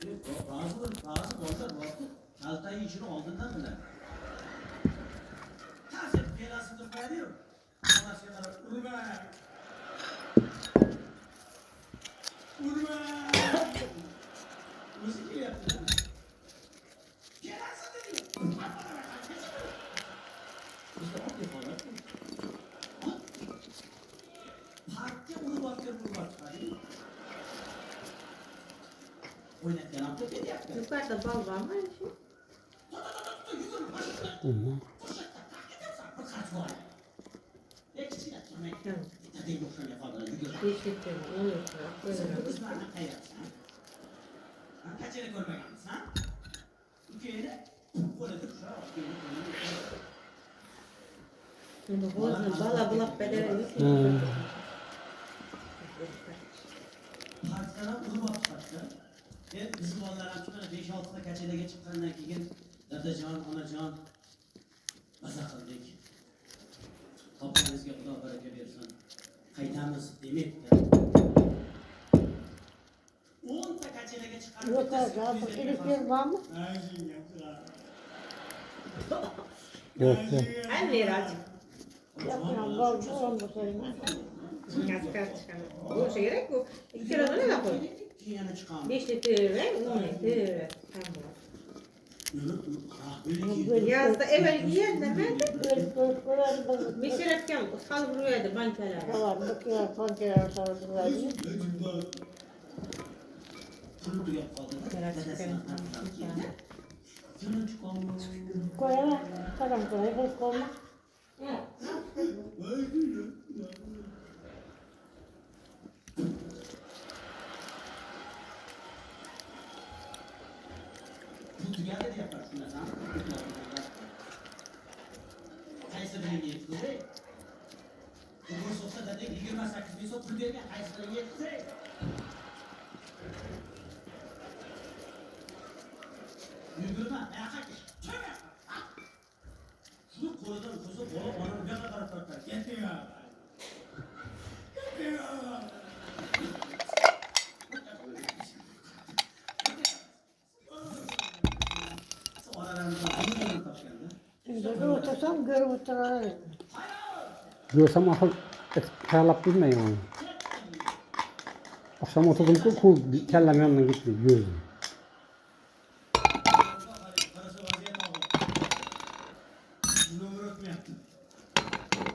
Bazı bollar vakti kaltayı içine aldığından bile. Taze belasını koyuyor. Ona sonra urma. Urma. Müzik yaptı. Belasını diyor. İşte o defalar. Parkta urmaklar. Oynat yanakta bir yaptı. Yukarıda bal var mı? Yeşildir, olur. Kaçını görmek ha? Ülkeyle böyle de şu Şimdi boğazına bala bulak bedeli. Parklara urmak parkta. Bizim oğullarım çıkana 5-6'da kaçıyla geçip kanına kikin. Dadacan, anacan. Bazakıldık. Toprağınızga Xudo baraka bersin. Qaytamiz demak. 10 ta kaçıyla chiqarib Yok abi, elektrik var mı? Yok. Anne razı. Yapıyorum, bol bol bu sayın. Kaç çıkalım. Bu şey gerek bu. 2 kiloda ne yapalım? Yana chiqamiz. 5 litre, 10 litre. Yazda evvel giyer ben de bir şey yapacağım. Kalıp rüyada bankalar. Tamam, bakıyor, pankeler sarıldılar. Şunu duyup kaldı. Şunu çıkalım. Koyalım, tamam koyalım, koyalım. Bu dünyada da yaparsın sen. Qaysi birini yetdi? Bu so'xda da 28 ming so'm pul bergan, qaysi birini yetdi? Yugurma, ayaqa ke. Shuni qo'lidan ko'zib, bola ona bu yoqqa qarab turibdi. Ketding. Şimdi otursam görüp oturarım. Görsem akıl ayarlap bilmeyin onu. Akşam oturdum ku kellem yanına gitti. Gördüm.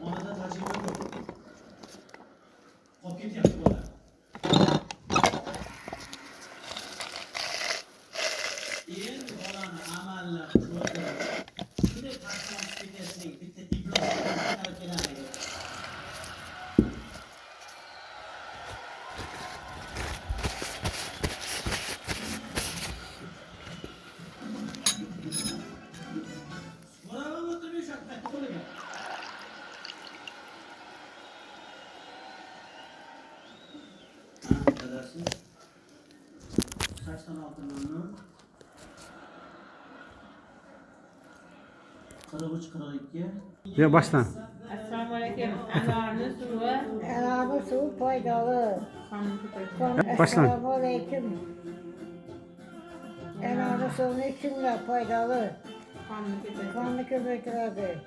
Ona da tacım yok. Kopyet yaptı bana. En olan amallar şöyle. Şimdi karşıma çıkıyorsun. Bitti diploma falan. Bravo mutlu bir şart. Arkadaşlar. Saçtan altından Karabuç Karalıkya. Ya baştan. Assalamu aleyküm. Allah'ın suyu. Helal su faydalı. Başlan. Esselamu aleyküm. Helal suyun içinde faydalı. Kanlı köpürtürürdü.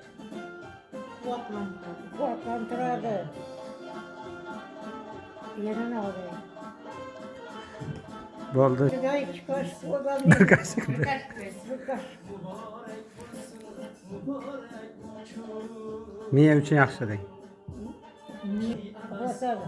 Kuatlantırırdı. Yenen aldı. Oldu. Bir daha hiç kaç odan Bir kaşık. bir kaç. Miye üçün yaxşı deyil. Bakalım.